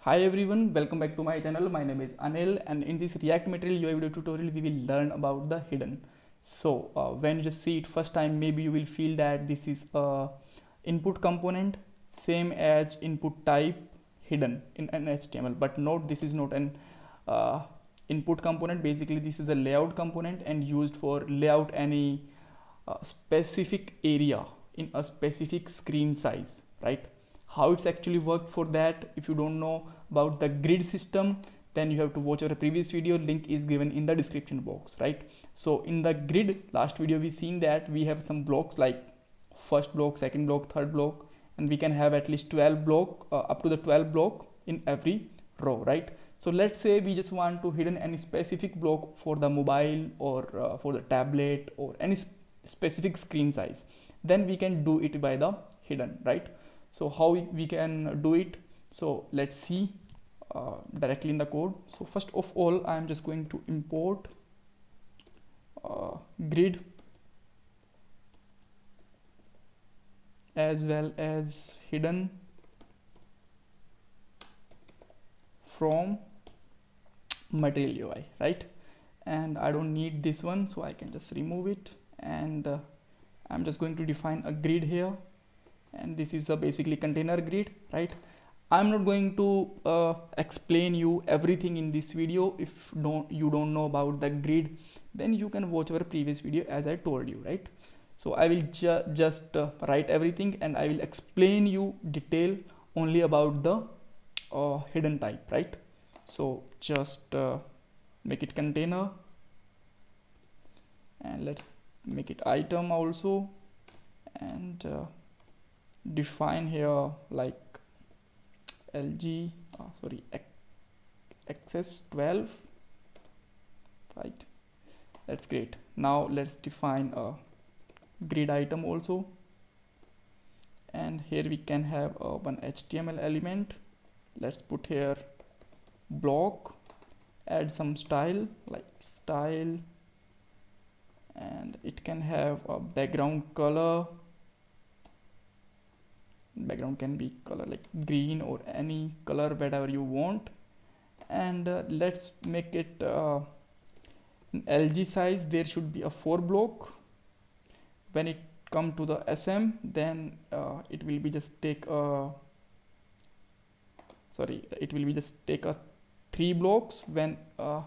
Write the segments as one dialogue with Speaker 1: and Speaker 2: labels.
Speaker 1: Hi everyone, welcome back to my channel. My name is Anil, and in this React material UI video tutorial we will learn about the hidden. So when you just see it first time, maybe you will feel that this is a input component same as input type hidden in an HTML, but note this is not an input component. Basically this is a layout component and used for layout any specific area in a specific screen size, right? How it's actually worked for that, if you don't know about the grid system, then you have to watch our previous video. Link is given in the description box, right? So in the grid last video we seen that we have some blocks like first block, second block, third block, and we can have at least 12 block up to the 12 block in every row, right? So let's say we just want to hidden any specific block for the mobile or for the tablet or any specific screen size, then we can do it by the hidden, right? So how we can do it, so let's see directly in the code. So first of all I am just going to import grid as well as hidden from material UI, right? And I don't need this one, so I can just remove it, and I'm just going to define a grid here, and this is a basically container grid, right? I'm not going to explain you everything in this video. If you don't know about the grid, then you can watch our previous video as I told you, right? So I will just write everything and I will explain you detail only about the hidden type, right? So just make it container, and let's make it item also, and define here like access 12, right? That's great. Now let's define a grid item also, and here we can have one HTML element. Let's put here block, add some style like style, and it can have a background color. Background can be color like green or any color, whatever you want. And let's make it in LG size. There should be a 4 block. When it come to the SM, then it will be just take a it will be just take a 3 blocks. When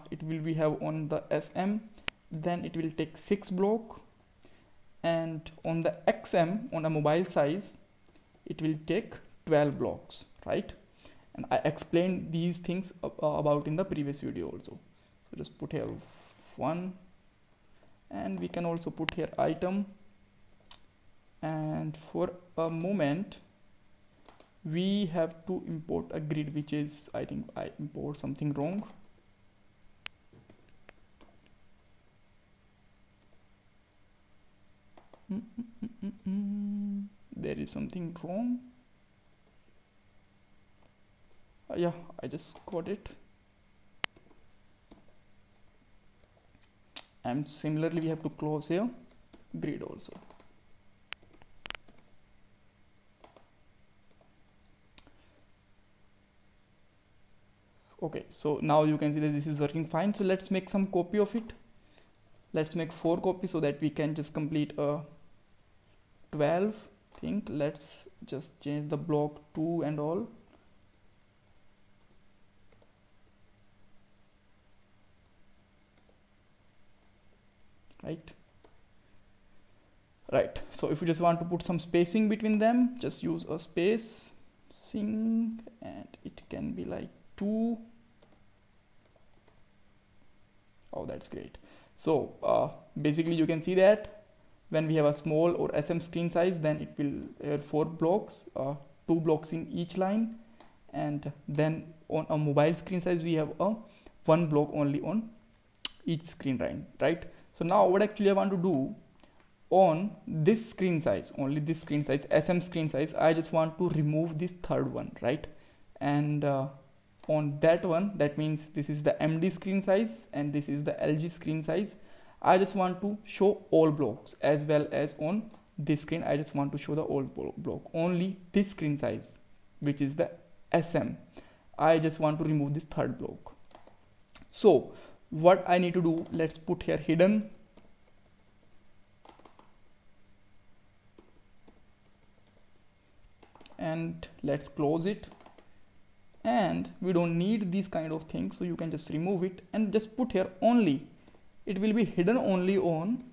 Speaker 1: it will be have on the SM, then it will take 6 block, and on the XM, on a mobile size, it will take 12 blocks, right? And I explained these things about in the previous video also. So just put here 1, and we can also put here item, and for a moment we have to import a grid, which is, I think I import something wrong. There is something wrong. Yeah, I just got it. And similarly we have to close here grid also. Okay, so now you can see that this is working fine. So let's make some copy of it. Let's make 4 copies so that we can just complete a 12 thing. Let's just change the block 2 and all. Right, so if you just want to put some spacing between them, just use a spacing, and it can be like 2. Oh, that's great. So basically you can see that when we have a small or SM screen size, then it will have 4 blocks, 2 blocks in each line, and then on a mobile screen size we have a 1 block only on each screen line, right? So now what actually I want to do on this screen size, only this screen size, SM screen size, I just want to remove this third one, right? And on that one, that means this is the MD screen size and this is the LG screen size. I just want to show all blocks, as well as on this screen I just want to show the all block, only this screen size, which is the SM, I just want to remove this third block. So what I need to do, let's put here hidden, and let's close it. And we don't need these kind of things, so you can just remove it and just put here only. It will be hidden only on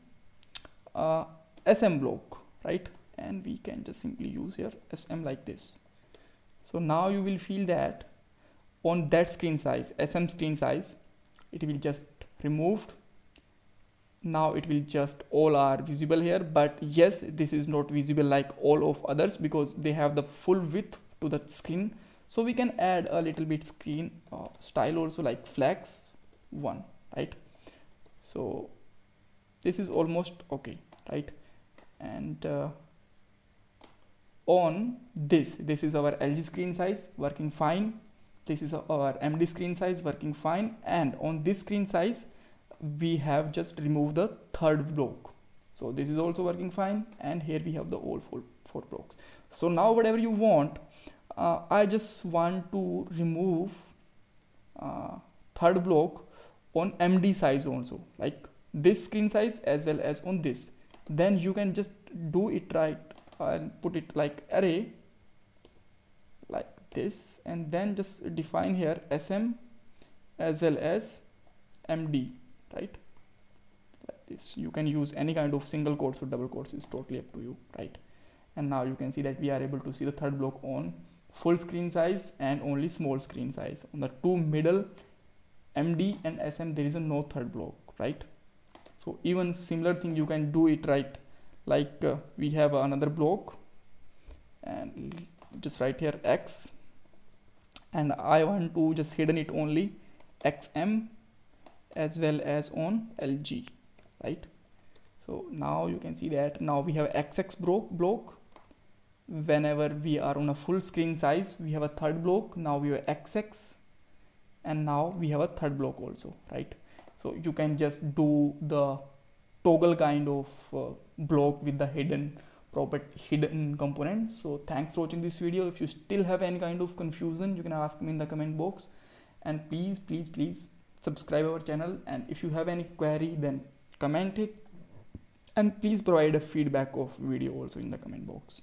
Speaker 1: SM block, right? And we can just simply use here SM like this. So now you will feel that on that screen size, SM screen size, it will just removed. Now it will just all are visible here, but yes, this is not visible like all of others because they have the full width to the screen. So we can add a little bit screen style also, like flex 1, right? So this is almost okay, right? And on this is our LG screen size working fine. This is our MD screen size working fine. And on this screen size, we have just removed the third block. So this is also working fine. And here we have the all four blocks. So now whatever you want, I just want to remove third block on MD size also, like this screen size as well as on this. Then you can just do it right and put it like array like this, and then just define here SM as well as MD, right? Like this. You can use any kind of single quotes or double quotes, is totally up to you, right? And now you can see that we are able to see the third block on full screen size and only small screen size. On the two middle, MD and SM, there is a no third block, right? So even similar thing you can do it, right? Like we have another block and just write here X, and I want to just hidden it only XM as well as on LG, right? So now you can see that now we have XX block. Whenever we are on a full screen size, we have a third block. Now we have XX, and now we have a third block also, right? So you can just do the toggle kind of block with the hidden components. So thanks for watching this video. If you still have any kind of confusion, you can ask me in the comment box, and please subscribe our channel. And if you have any query, then comment it, and please provide a feedback of video also in the comment box.